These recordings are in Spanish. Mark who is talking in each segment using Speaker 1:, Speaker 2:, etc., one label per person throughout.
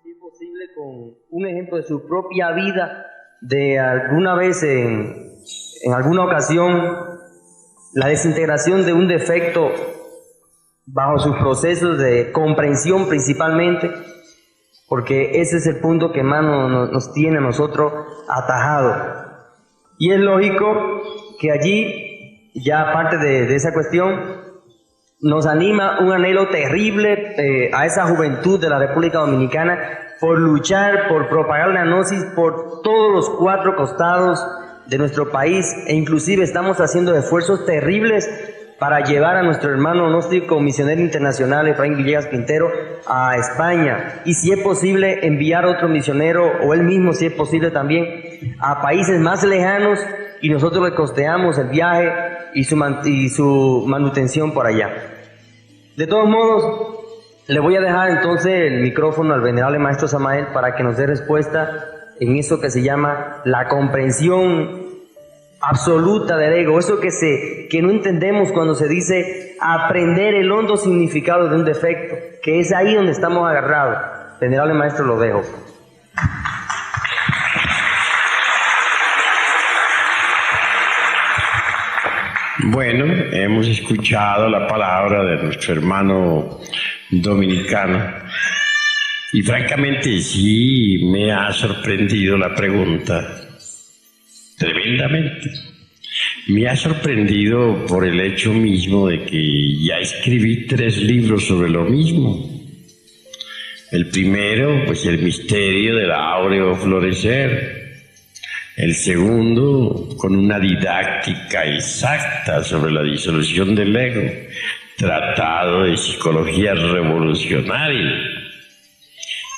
Speaker 1: Si es posible, con un ejemplo de su propia vida, de alguna vez en alguna ocasión, la desintegración de un defecto bajo sus procesos de comprensión principalmente, porque ese es el punto que más nos tiene a nosotros atajados. Y es lógico que allí, ya aparte de esa cuestión, nos anima un anhelo terrible a esa juventud de la República Dominicana por luchar, por propagar la gnosis por todos los cuatro costados de nuestro país, e inclusive estamos haciendo esfuerzos terribles para llevar a nuestro hermano gnóstico misionero internacional Efraín Villegas Quintero a España, y si es posible enviar otro misionero, o él mismo si es posible también, a países más lejanos, y nosotros le costeamos el viaje y su manutención por allá. De todos modos, le voy a dejar entonces el micrófono al venerable maestro Samael para que nos dé respuesta en eso que se llama la comprensión absoluta del ego, eso que no entendemos cuando se dice aprender el hondo significado de un defecto, que es ahí donde estamos agarrados. Venerable maestro, lo dejo.
Speaker 2: Bueno, hemos escuchado la palabra de nuestro hermano dominicano y francamente sí me ha sorprendido la pregunta, tremendamente. Me ha sorprendido por el hecho mismo de que ya escribí 3 libros sobre lo mismo. El primero, pues el misterio del áureo florecer. El segundo, con una didáctica exacta sobre la disolución del ego, tratado de psicología revolucionaria.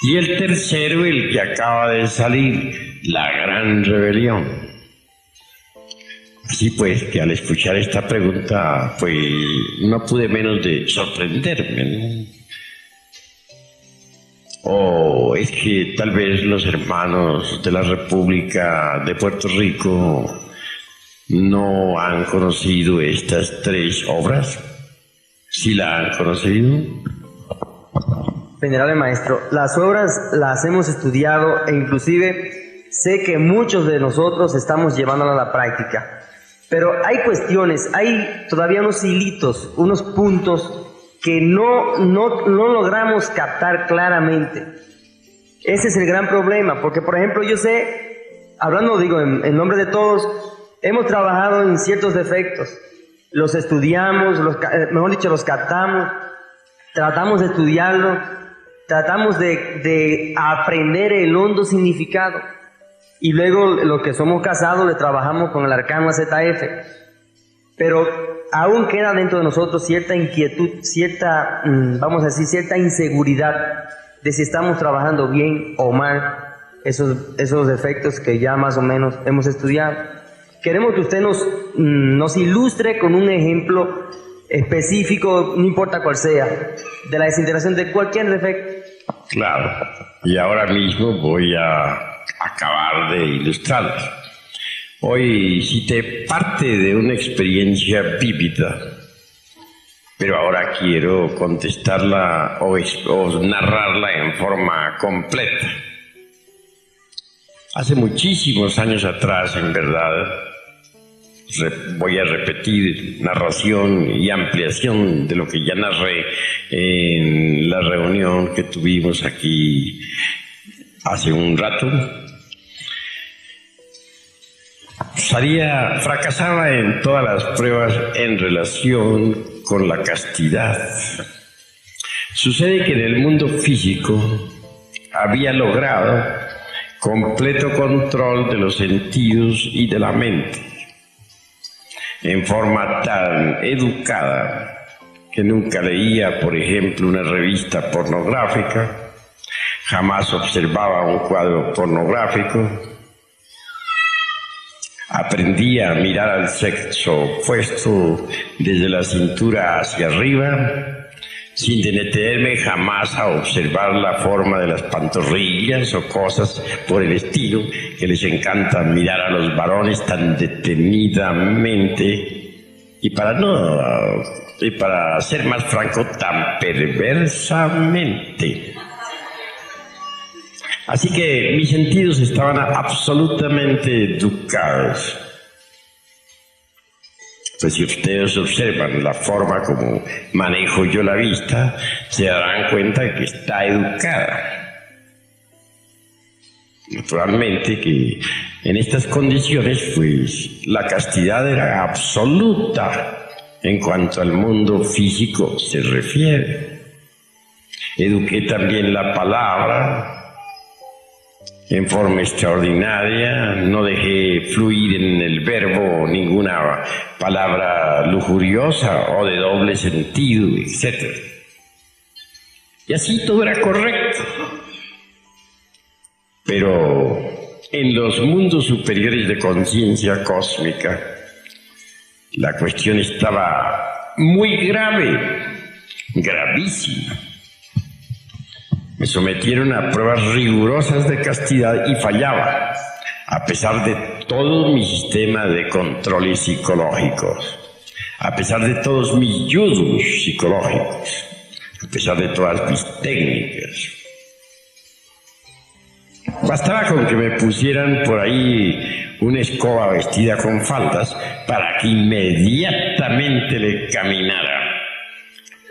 Speaker 2: Y el tercero, el que acaba de salir, la gran rebelión. Así pues, que al escuchar esta pregunta, pues no pude menos de sorprenderme, ¿no? O es que tal vez los hermanos de la República de Puerto Rico no han conocido estas 3 obras. ¿Sí la han conocido?
Speaker 1: Venerable maestro, las obras las hemos estudiado e inclusive sé que muchos de nosotros estamos llevándolas a la práctica. Pero hay cuestiones, hay todavía unos hilitos, unos puntos que no logramos captar claramente. Ese es el gran problema, porque por ejemplo yo sé, hablando digo en nombre de todos, hemos trabajado en ciertos defectos, los estudiamos, mejor dicho los captamos, tratamos de estudiarlos, tratamos de aprender el hondo significado, y luego los que somos casados le trabajamos con el arcano AZF, pero aún queda dentro de nosotros cierta inquietud, cierta, vamos a decir, cierta inseguridad de si estamos trabajando bien o mal esos defectos que ya más o menos hemos estudiado. Queremos que usted nos ilustre con un ejemplo específico, no importa cuál sea, de la desintegración de cualquier defecto.
Speaker 2: Claro, y ahora mismo voy a acabar de ilustrarlo. Hoy cité parte de una experiencia vívida, pero ahora quiero contestarla o narrarla en forma completa. Hace muchísimos años atrás, en verdad, voy a repetir narración y ampliación de lo que ya narré en la reunión que tuvimos aquí hace un rato. Fracasaba en todas las pruebas en relación con la castidad. Sucede que en el mundo físico había logrado completo control de los sentidos y de la mente, en forma tan educada que nunca leía, por ejemplo, una revista pornográfica, jamás observaba un cuadro pornográfico, aprendí a mirar al sexo opuesto desde la cintura hacia arriba, sin detenerme jamás a observar la forma de las pantorrillas o cosas por el estilo que les encanta mirar a los varones tan detenidamente. y para ser más franco, tan perversamente. Así que mis sentidos estaban absolutamente educados. Pues si ustedes observan la forma como manejo yo la vista, se darán cuenta de que está educada. Naturalmente que en estas condiciones, pues la castidad era absoluta en cuanto al mundo físico se refiere. Eduqué también la palabra en forma extraordinaria, no dejé fluir en el verbo ninguna palabra lujuriosa o de doble sentido, etc. Y así todo era correcto. Pero en los mundos superiores de conciencia cósmica, la cuestión estaba muy grave, gravísima. Me sometieron a pruebas rigurosas de castidad y fallaba, a pesar de todo mi sistema de controles psicológicos, a pesar de todos mis yudus psicológicos, a pesar de todas mis técnicas. Bastaba con que me pusieran por ahí una escoba vestida con faldas para que inmediatamente le caminara.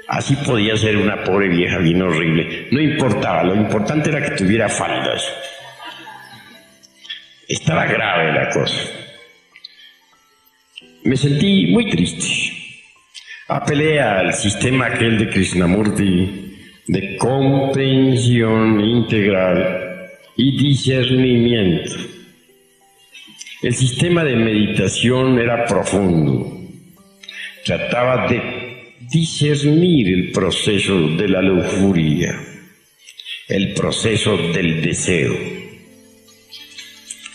Speaker 2: Así podía ser una pobre vieja bien horrible. No importaba, lo importante era que tuviera faldas. Estaba grave la cosa. Me sentí muy triste. Apelé al sistema aquel de Krishnamurti de comprensión integral y discernimiento. El sistema de meditación era profundo. Trataba de discernir el proceso de la lujuria, el proceso del deseo.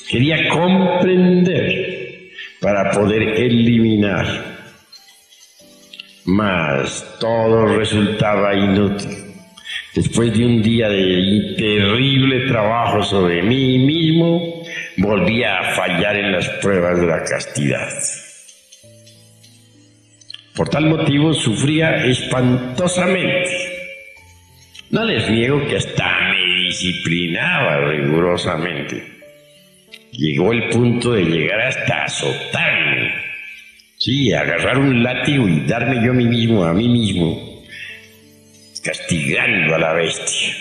Speaker 2: Quería comprender para poder eliminar, mas todo resultaba inútil. Después de un día de terrible trabajo sobre mí mismo, volví a fallar en las pruebas de la castidad. Por tal motivo sufría espantosamente. No les niego que hasta me disciplinaba rigurosamente. Llegó el punto de llegar hasta azotarme. Sí, agarrar un látigo y darme yo a mí mismo, castigando a la bestia.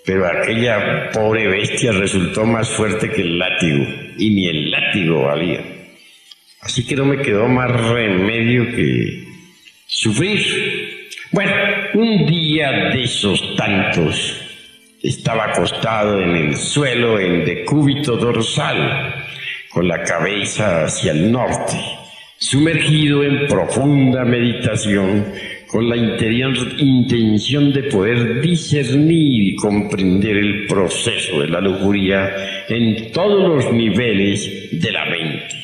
Speaker 2: Pero aquella pobre bestia resultó más fuerte que el látigo, y ni el látigo valía. Así que no me quedó más remedio que sufrir. Bueno, un día de esos tantos, estaba acostado en el suelo en decúbito dorsal, con la cabeza hacia el norte, sumergido en profunda meditación, con la interior intención de poder discernir y comprender el proceso de la lujuria en todos los niveles de la mente.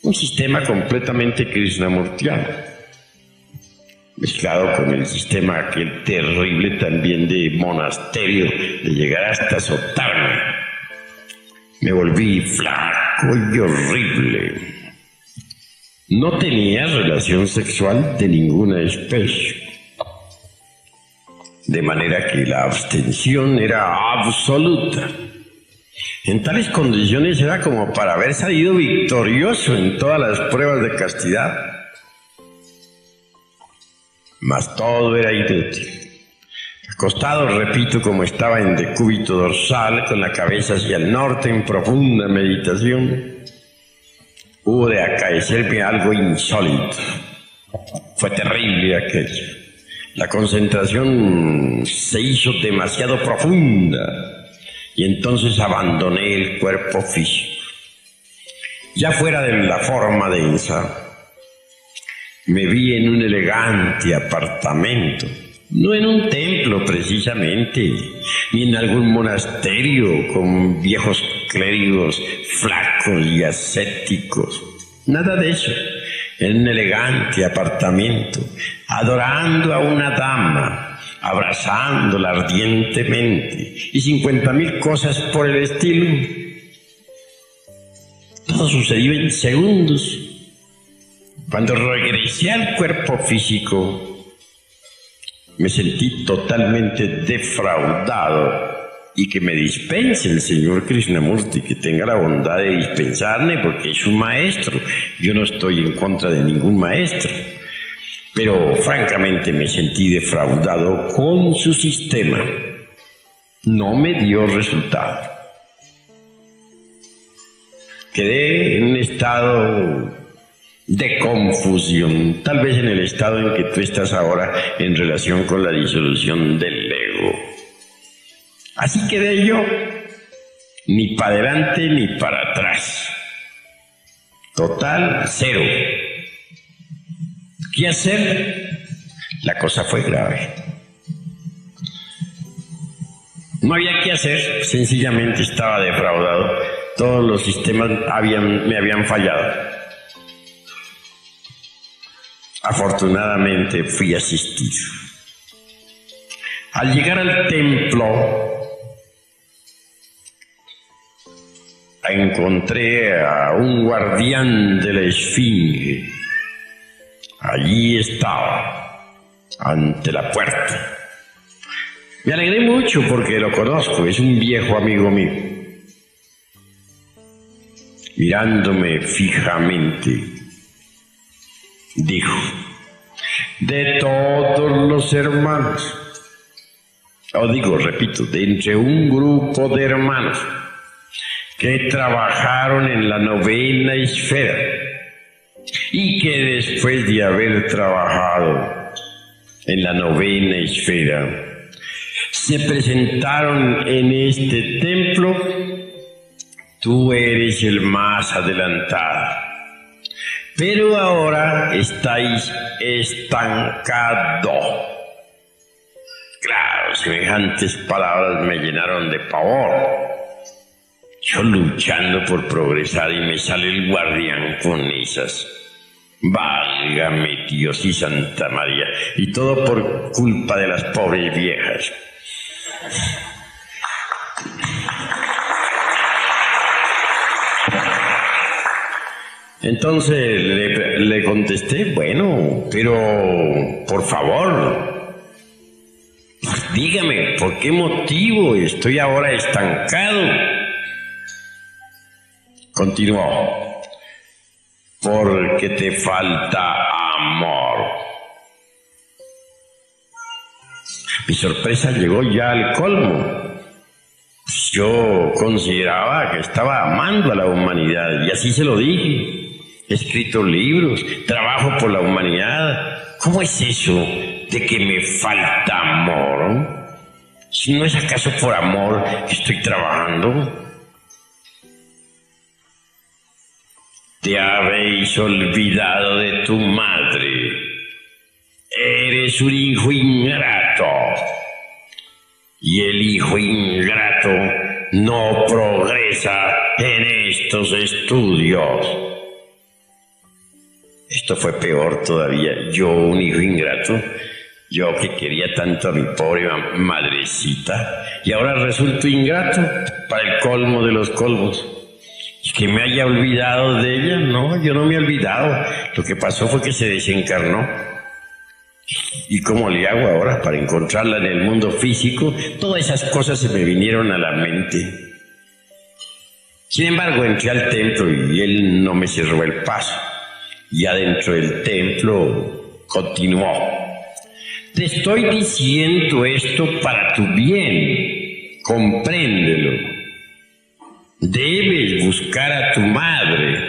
Speaker 2: Un sistema completamente krishnamurtiano, mezclado con el sistema aquel terrible también de monasterio, de llegar hasta azotarme. Me volví flaco y horrible. No tenía relación sexual de ninguna especie, de manera que la abstención era absoluta. En tales condiciones era como para haber salido victorioso en todas las pruebas de castidad. Mas todo era inútil. Acostado, repito, como estaba en decúbito dorsal, con la cabeza hacia el norte en profunda meditación, hubo de acaecerme algo insólito. Fue terrible aquello. La concentración se hizo demasiado profunda. Y entonces abandoné el cuerpo físico. Ya fuera de la forma densa, me vi en un elegante apartamento, no en un templo precisamente, ni en algún monasterio con viejos clérigos flacos y ascéticos. Nada de eso. En un elegante apartamento, adorando a una dama, abrazándola ardientemente y 50,000 cosas por el estilo. Todo sucedió en segundos. Cuando regresé al cuerpo físico, me sentí totalmente defraudado, y que me dispense el señor Krishnamurti, que tenga la bondad de dispensarme, porque es un maestro. Yo no estoy en contra de ningún maestro, pero francamente me sentí defraudado con su sistema. No me dio resultado. Quedé en un estado de confusión, tal vez en el estado en que tú estás ahora en relación con la disolución del ego. Así quedé yo, ni para adelante ni para atrás. Total, cero. ¿Qué hacer? La cosa fue grave. No había qué hacer, sencillamente estaba defraudado. Todos los sistemas me habían fallado. Afortunadamente fui asistido. Al llegar al templo, encontré a un guardián de la esfinge. Allí estaba, ante la puerta. Me alegré mucho porque lo conozco, es un viejo amigo mío. Mirándome fijamente, dijo: de todos los hermanos, repito, de entre un grupo de hermanos que trabajaron en la novena esfera y que después de haber trabajado en la novena esfera se presentaron en este templo, tú eres el más adelantado. Pero ahora estáis estancados. Claro, semejantes palabras me llenaron de pavor. Yo luchando por progresar y me sale el guardián con esas. Válgame Dios y Santa María. Y todo por culpa de las pobres viejas. Entonces le contesté: bueno, pero por favor, dígame, ¿por qué motivo estoy ahora estancado? Continuó: porque te falta amor. Mi sorpresa llegó ya al colmo. Yo consideraba que estaba amando a la humanidad, y así se lo dije. He escrito libros, trabajo por la humanidad. ¿Cómo es eso de que me falta amor? Si no es acaso por amor que estoy trabajando. Te habéis olvidado de tu madre. Eres un hijo ingrato. Y el hijo ingrato no progresa en estos estudios. Esto fue peor todavía. Yo, un hijo ingrato, yo que quería tanto a mi pobre madrecita, y ahora resulto ingrato para el colmo de los colmos. ¿Y que me haya olvidado de ella? No, yo no me he olvidado. Lo que pasó fue que se desencarnó. ¿Y cómo le hago ahora para encontrarla en el mundo físico? Todas esas cosas se me vinieron a la mente. Sin embargo, entré al templo y él no me cerró el paso. Y adentro del templo continuó: te estoy diciendo esto para tu bien, compréndelo. Debes buscar a tu madre.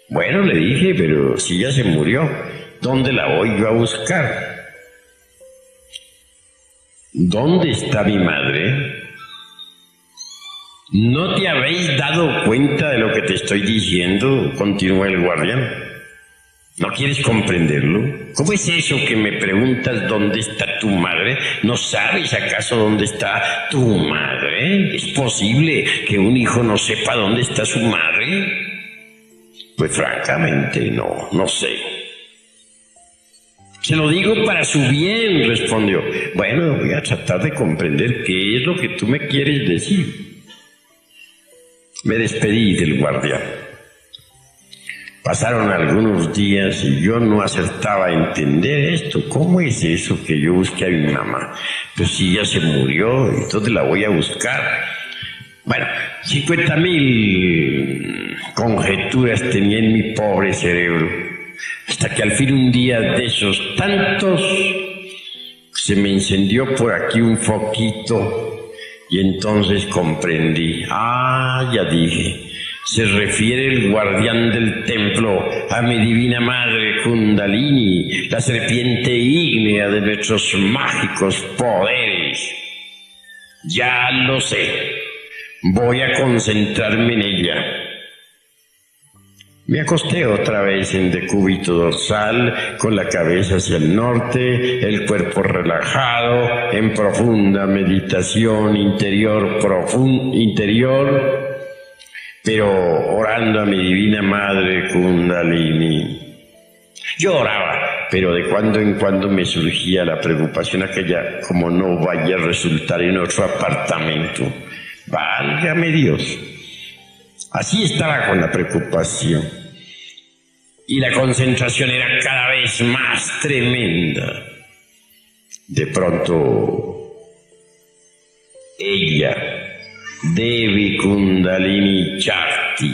Speaker 2: Bueno, le dije, pero si ella se murió, ¿dónde la voy yo a buscar? ¿Dónde está mi madre? ¿No te habéis dado cuenta de lo que te estoy diciendo? Continuó el guardián. ¿No quieres comprenderlo? ¿Cómo es eso que me preguntas dónde está tu madre? ¿No sabes acaso dónde está tu madre? ¿Es posible que un hijo no sepa dónde está su madre? Pues francamente no sé. Se lo digo para su bien, respondió. Bueno, voy a tratar de comprender qué es lo que tú me quieres decir. Me despedí del guardián. Pasaron algunos días y yo no acertaba a entender esto. ¿Cómo es eso que yo busqué a mi mamá? Pues si ella se murió, entonces la voy a buscar. Bueno, 50.000 conjeturas tenía en mi pobre cerebro, hasta que al fin un día de esos tantos se me encendió por aquí un foquito y entonces comprendí. Ya dije, se refiere el guardián del templo a mi divina madre Kundalini, la serpiente ígnea de nuestros mágicos poderes. Ya lo sé. Voy a concentrarme en ella. Me acosté otra vez en decúbito dorsal, con la cabeza hacia el norte, el cuerpo relajado, en profunda meditación interior, pero orando a mi divina madre Kundalini. Yo oraba, pero de cuando en cuando me surgía la preocupación aquella, como no vaya a resultar en otro apartamento. Válgame Dios. Así estaba con la preocupación. Y la concentración era cada vez más tremenda. De pronto, ella, Devi Kundalini Shakti,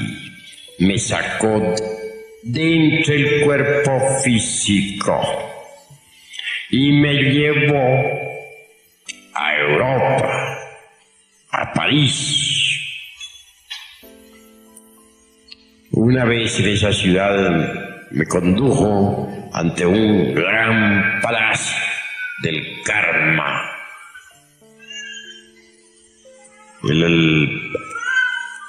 Speaker 2: me sacó de entre el cuerpo físico y me llevó a Europa, a París. Una vez en esa ciudad me condujo ante un gran palacio del karma.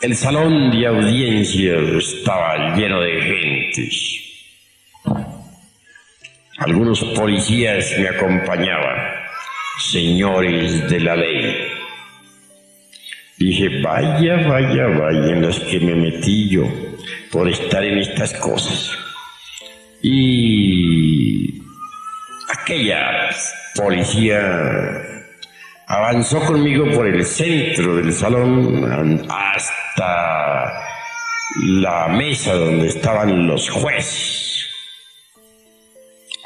Speaker 2: El salón de audiencias estaba lleno de gentes. Algunos policías me acompañaban, señores de la ley. Dije, vaya en las que me metí yo por estar en estas cosas. Y aquella policía avanzó conmigo por el centro del salón hasta la mesa donde estaban los jueces.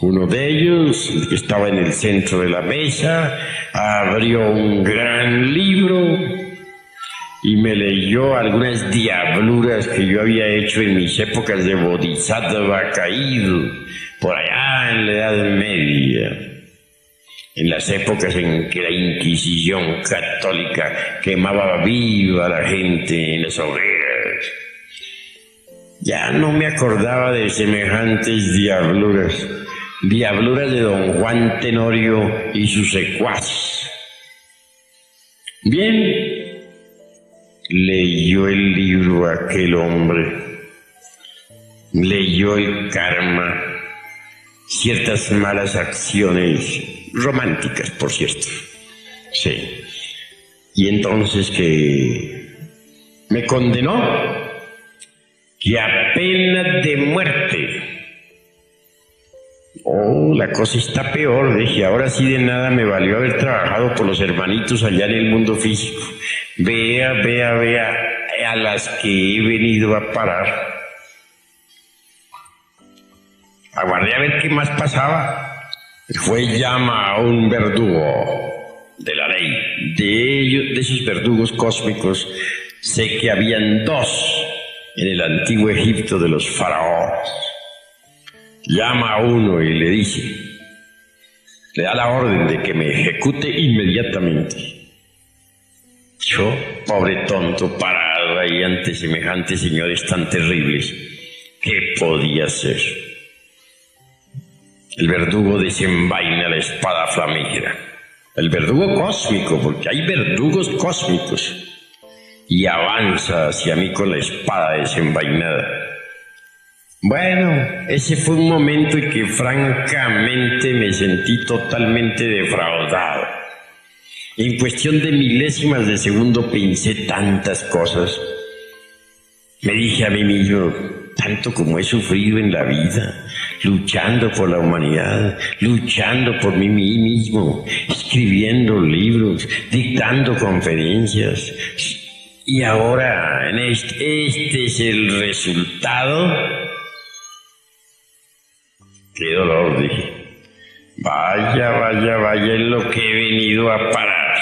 Speaker 2: Uno de ellos, el que estaba en el centro de la mesa, abrió un gran libro y me leyó algunas diabluras que yo había hecho en mis épocas de bodhisattva caído, por allá en la Edad Media, en las épocas en que la Inquisición católica quemaba viva a la gente en las hogueras. Ya no me acordaba de semejantes diabluras de don Juan Tenorio y sus secuaces. Bien, leyó el libro aquel hombre, leyó el karma, ciertas malas acciones, románticas por cierto, sí, y entonces que me condenó que a pena de muerte. La cosa está peor, dije, ahora sí de nada me valió haber trabajado por los hermanitos allá en el mundo físico. Vea a las que he venido a parar. Aguardé a ver qué más pasaba. El juez llama a un verdugo de la ley. De esos verdugos cósmicos, sé que habían dos en el antiguo Egipto de los faraones. Llama a uno y le da la orden de que me ejecute inmediatamente. Yo, pobre tonto, parado ahí ante semejantes señores tan terribles, ¿qué podía hacer? El verdugo desenvaina la espada flamígera. El verdugo cósmico, porque hay verdugos cósmicos, y avanza hacia mí con la espada desenvainada. Bueno, ese fue un momento en que francamente me sentí totalmente defraudado. En cuestión de milésimas de segundo pensé tantas cosas. Me dije a mí mismo, tanto como he sufrido en la vida, luchando por la humanidad, luchando por mí mismo, escribiendo libros, dictando conferencias. Y ahora, este es el resultado. Qué dolor, dije. Vaya, vaya, vaya en lo que he venido a parar.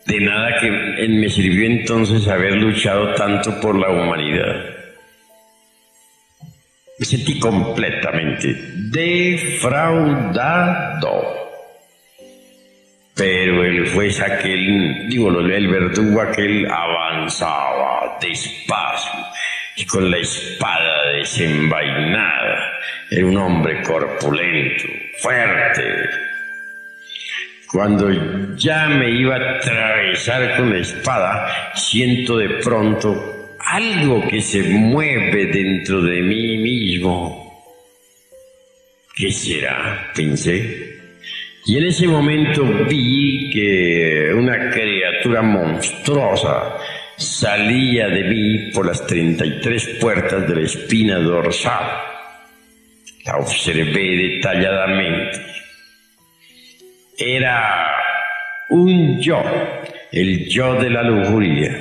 Speaker 2: De nada que me sirvió entonces haber luchado tanto por la humanidad. Me sentí completamente defraudado. Pero el juez aquel, el verdugo aquel avanzaba despacio y con la espada desenvainada. Era un hombre corpulento, fuerte. Cuando ya me iba a atravesar con la espada, siento de pronto algo que se mueve dentro de mí mismo. ¿Qué será?, pensé. Y en ese momento vi que una criatura monstruosa salía de mí por las 33 puertas de la espina dorsal. La observé detalladamente. Era un yo, el yo de la lujuria,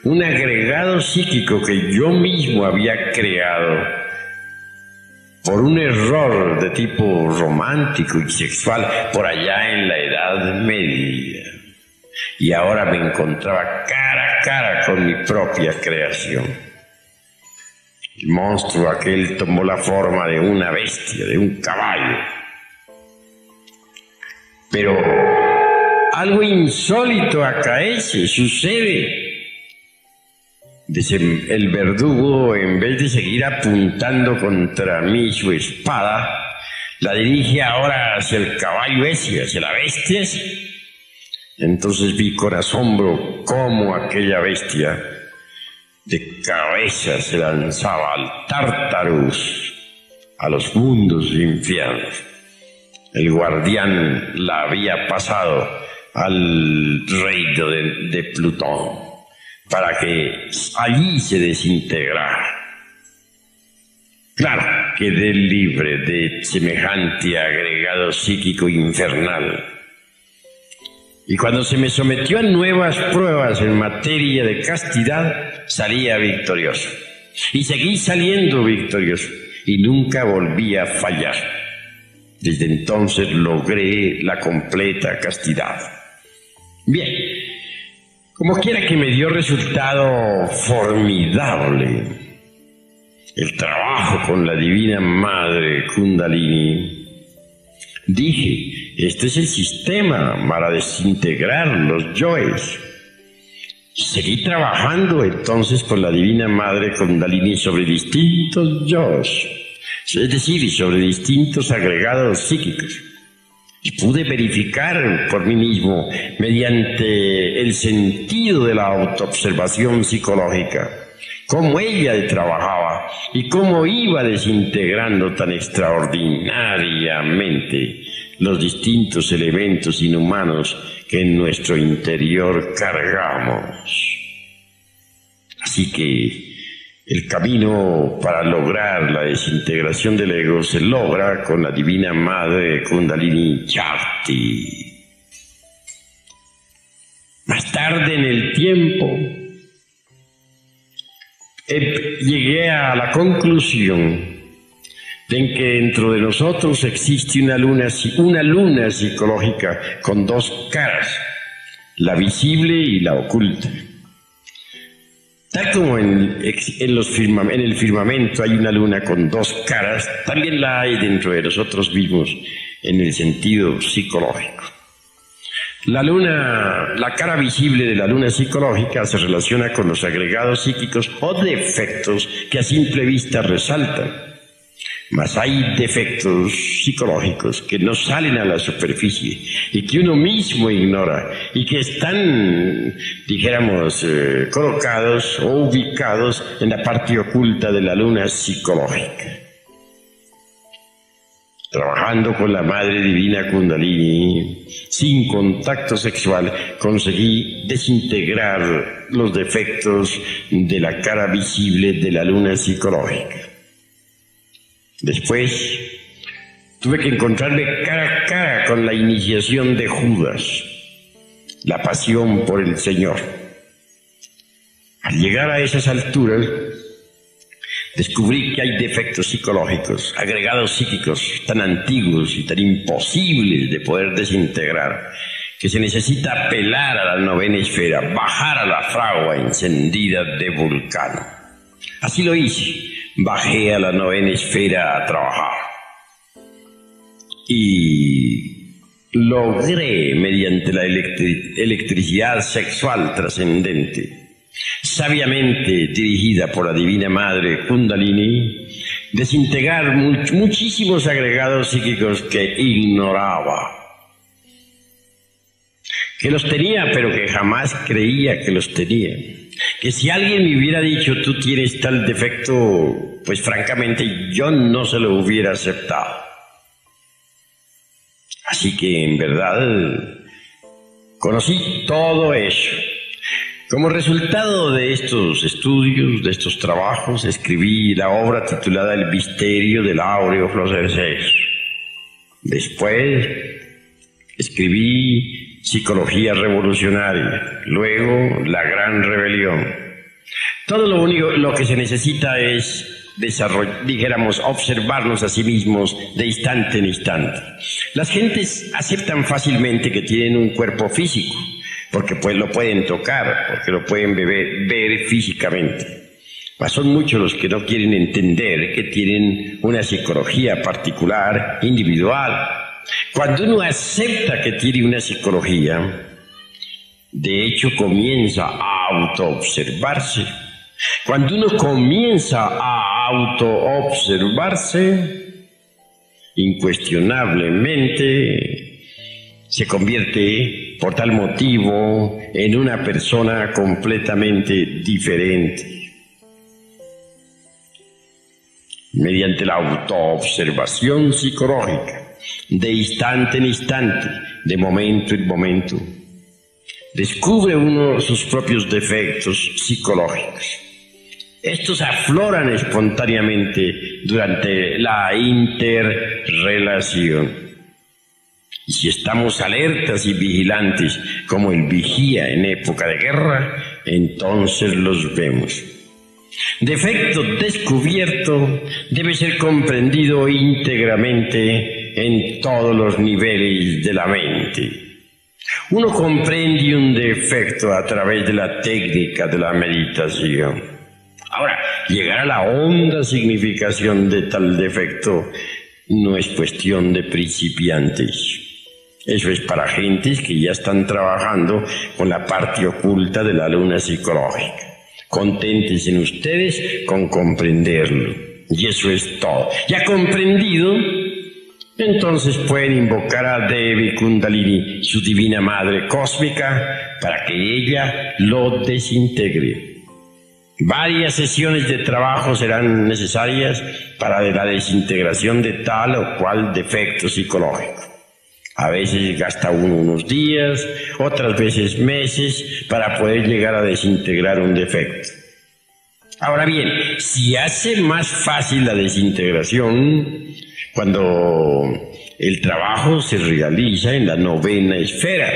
Speaker 2: un agregado psíquico que yo mismo había creado por un error de tipo romántico y sexual por allá en la Edad Media. Y ahora me encontraba cara a cara con mi propia creación. El monstruo aquel tomó la forma de una bestia, de un caballo. Pero algo insólito acaece, sucede. El verdugo, en vez de seguir apuntando contra mí su espada, la dirige ahora hacia el caballo ese, hacia la bestia. Entonces vi con asombro cómo aquella bestia de cabeza se lanzaba al Tartarus, a los mundos infiernos. El guardián la había pasado al reino de Plutón para que allí se desintegrara. Claro, quedé libre de semejante agregado psíquico infernal. Y cuando se me sometió a nuevas pruebas en materia de castidad, salía victorioso. Y seguí saliendo victorioso. Y nunca volví a fallar. Desde entonces logré la completa castidad. Bien, como quiera que me dio resultado formidable el trabajo con la Divina Madre Kundalini. Dije, este es el sistema para desintegrar los yoes. Seguí trabajando entonces con la Divina Madre Kundalini sobre distintos yoes, es decir, sobre distintos agregados psíquicos. Y pude verificar por mí mismo, mediante el sentido de la autoobservación psicológica, cómo ella trabajaba y cómo iba desintegrando tan extraordinariamente los distintos elementos inhumanos que en nuestro interior cargamos. Así que el camino para lograr la desintegración del ego se logra con la Divina Madre Kundalini Shakti. Más tarde en el tiempo, llegué a la conclusión de que dentro de nosotros existe una luna psicológica con dos caras, la visible y la oculta. Tal como en el firmamento hay una luna con dos caras, también la hay dentro de nosotros mismos en el sentido psicológico. La cara visible de la luna psicológica se relaciona con los agregados psíquicos o defectos que a simple vista resaltan. Mas hay defectos psicológicos que no salen a la superficie y que uno mismo ignora y que están, dijéramos, colocados o ubicados en la parte oculta de la luna psicológica. Trabajando con la Madre Divina Kundalini, sin contacto sexual, conseguí desintegrar los defectos de la cara visible de la luna psicológica. Después, tuve que encontrarme cara a cara con la iniciación de Judas, la pasión por el Señor. Al llegar a esas alturas, descubrí que hay defectos psicológicos, agregados psíquicos tan antiguos y tan imposibles de poder desintegrar, que se necesita apelar a la novena esfera, bajar a la fragua encendida de Vulcano. Así lo hice, bajé a la novena esfera a trabajar. Y logré, mediante la electricidad sexual trascendente, sabiamente dirigida por la Divina Madre Kundalini, desintegrar muchísimos agregados psíquicos que ignoraba, que los tenía pero que jamás creía que los tenía, que si alguien me hubiera dicho tú tienes tal defecto, pues francamente yo no se lo hubiera aceptado. Así que en verdad conocí todo eso. Como resultado de estos estudios, de estos trabajos, escribí la obra titulada El misterio del áureo florecer. Después escribí Psicología revolucionaria, luego La gran rebelión. Todo lo que se necesita es observarnos a sí mismos de instante en instante. Las gentes aceptan fácilmente que tienen un cuerpo físico, porque pues lo pueden tocar, porque lo pueden ver físicamente. Mas son muchos los que no quieren entender que tienen una psicología particular, individual. Cuando uno acepta que tiene una psicología, de hecho comienza a autoobservarse. Cuando uno comienza a autoobservarse, incuestionablemente se convierte por tal motivo en una persona completamente diferente. Mediante la autoobservación psicológica, de instante en instante, de momento en momento, descubre uno sus propios defectos psicológicos. Estos afloran espontáneamente durante la interrelación. Y si estamos alertas y vigilantes como el vigía en época de guerra, entonces los vemos. Defecto descubierto debe ser comprendido íntegramente en todos los niveles de la mente. Uno comprende un defecto a través de la técnica de la meditación. Ahora, llegar a la honda significación de tal defecto no es cuestión de principiantes. Eso es para gentes que ya están trabajando con la parte oculta de la luna psicológica. Conténtense ustedes con comprenderlo. Y eso es todo. Ya comprendido, entonces pueden invocar a Devi Kundalini, su divina madre cósmica, para que ella lo desintegre. Varias sesiones de trabajo serán necesarias para la desintegración de tal o cual defecto psicológico. A veces gasta uno unos días, otras veces meses, para poder llegar a desintegrar un defecto. Ahora bien, si hace más fácil la desintegración cuando el trabajo se realiza en la novena esfera,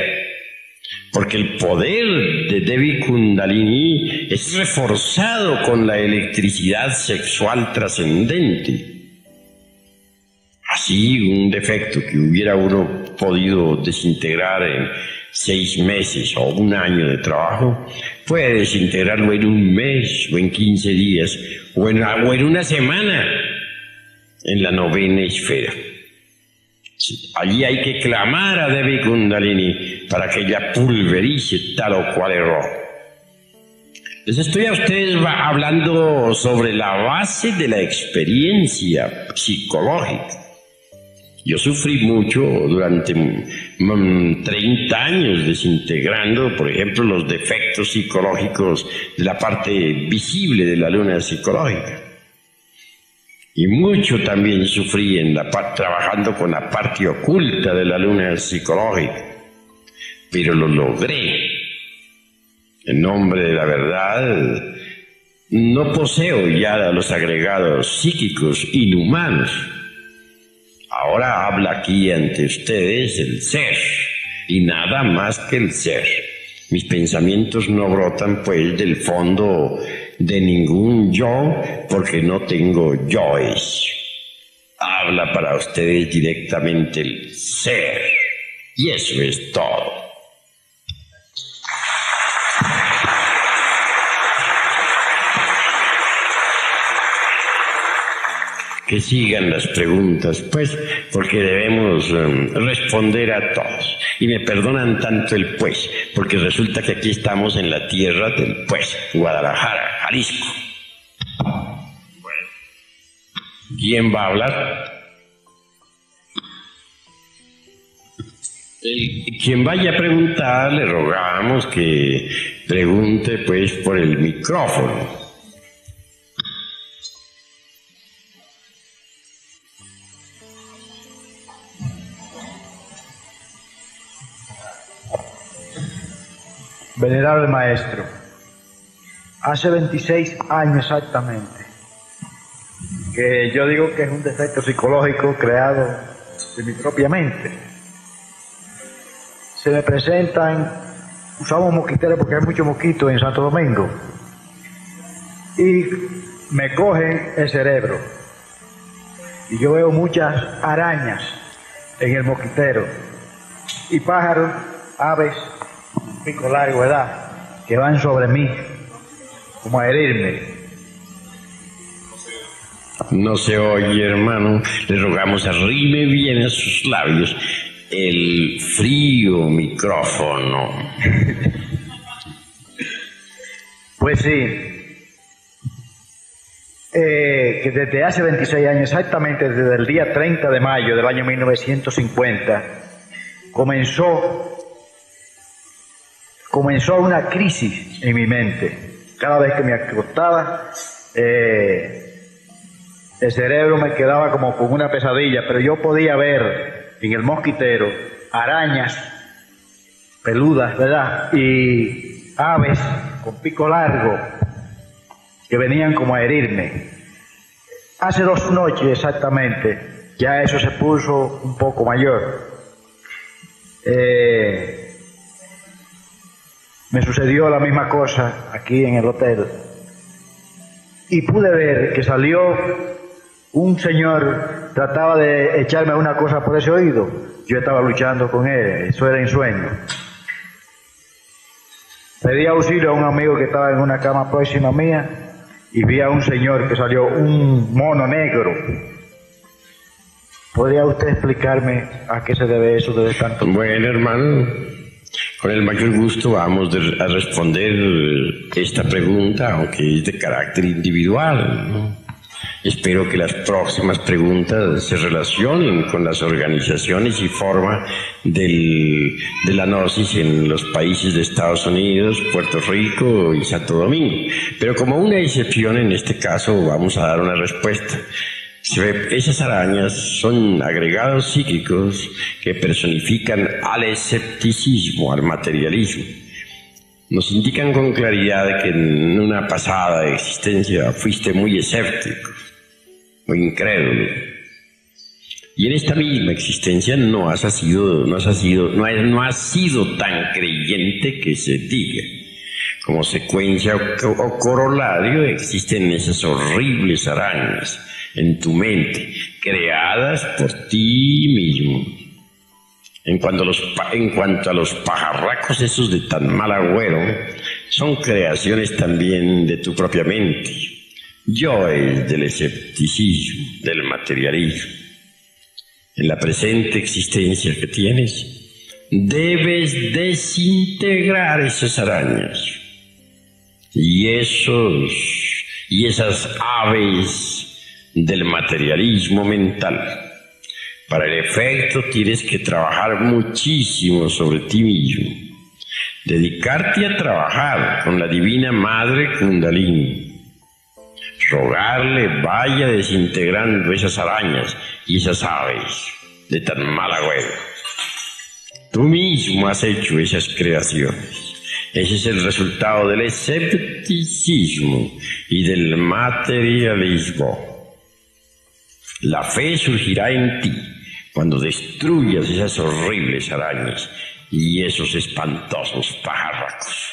Speaker 2: porque el poder de Devi Kundalini es reforzado con la electricidad sexual trascendente. Así, un defecto que hubiera uno podido desintegrar en 6 meses o un año de trabajo, puede desintegrarlo en un mes o en 15 días o en una semana en la novena esfera. Allí hay que clamar a Devi Kundalini para que ella pulverice tal o cual error. Les estoy a ustedes hablando sobre la base de la experiencia psicológica. Yo sufrí mucho durante 30 años desintegrando, por ejemplo, los defectos psicológicos de la parte visible de la luna psicológica. Y mucho también sufrí trabajando con la parte oculta de la luna psicológica. Pero lo logré. En nombre de la verdad, no poseo ya los agregados psíquicos inhumanos. Ahora habla aquí ante ustedes el ser, y nada más que el ser. Mis pensamientos no brotan pues del fondo de ningún yo, porque no tengo yoes. Habla para ustedes directamente el ser, y eso es todo. Que sigan las preguntas, pues, porque debemos responder a todos. Y me perdonan tanto el pues, porque resulta que aquí estamos en la tierra del pues, Guadalajara, Jalisco. Bueno, ¿quién va a hablar? Quien vaya a preguntar, le rogamos que pregunte, pues, por el micrófono.
Speaker 3: Venerable maestro, hace 26 años exactamente que yo digo que es un defecto psicológico creado de mi propia mente. Se me presentan, usamos mosquiteros porque hay muchos mosquitos en Santo Domingo, y me cogen el cerebro y yo veo muchas arañas en el mosquitero y pájaros, aves, pico largo, ¿verdad?, que van sobre mí, como a herirme.
Speaker 2: No se oye, hermano. Le rogamos arrime bien a sus labios el frío micrófono.
Speaker 3: Pues sí, que desde hace 26 años, exactamente desde el día 30 de mayo del año 1950, comenzó una crisis en mi mente. Cada vez que me acostaba, el cerebro me quedaba como con una pesadilla, pero yo podía ver en el mosquitero arañas peludas, ¿verdad?, y aves con pico largo que venían como a herirme. Hace 2 noches exactamente, ya eso se puso un poco mayor. Me sucedió la misma cosa aquí en el hotel y pude ver que salió un señor, trataba de echarme una cosa por ese oído. Yo estaba luchando con él, eso era en sueño. Pedí auxilio a un amigo que estaba en una cama próxima mía y vi a un señor que salió, un mono negro. ¿Podría usted explicarme a qué se debe eso de tanto?
Speaker 2: Bueno, hermano, con el mayor gusto vamos a responder esta pregunta, aunque es de carácter individual, ¿no? Espero que las próximas preguntas se relacionen con las organizaciones y forma de la gnosis en los países de Estados Unidos, Puerto Rico y Santo Domingo. Pero como una excepción en este caso vamos a dar una respuesta. Esas arañas son agregados psíquicos que personifican al escepticismo, al materialismo. Nos indican con claridad de que en una pasada existencia fuiste muy escéptico, muy incrédulo. Y en esta misma existencia no has sido tan creyente que se diga. Como secuencia o corolario existen esas horribles arañas en tu mente, creadas por ti mismo. En cuanto a los pajarracos esos de tan mal agüero, son creaciones también de tu propia mente. Yo es del escepticismo, del materialismo. En la presente existencia que tienes, debes desintegrar esas arañas y esas aves del materialismo mental. Para el efecto tienes que trabajar muchísimo sobre ti mismo, dedicarte a trabajar con la divina madre Kundalini, rogarle vaya desintegrando esas arañas y esas aves de tan mal agüero. Tú mismo has hecho esas creaciones. Ese es el resultado del escepticismo y del materialismo. La fe surgirá en ti cuando destruyas esas horribles arañas y esos espantosos pajarracos.